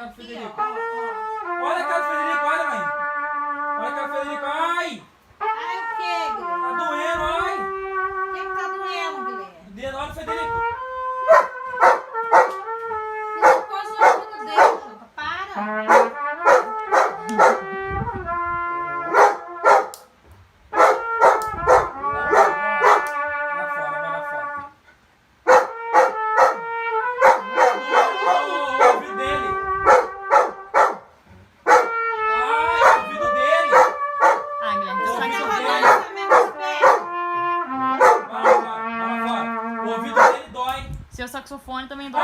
cara do Federico. Olha a cara do Federico, olha, mãe. Olha a cara do Federico, ai. Ai, o que, Guilherme? Tá doendo, ai. O que tá doendo, Guilherme? Doendo, olha o Federico. Você pôs o ouvido dele, Jota. Para. Seu saxofone também dói.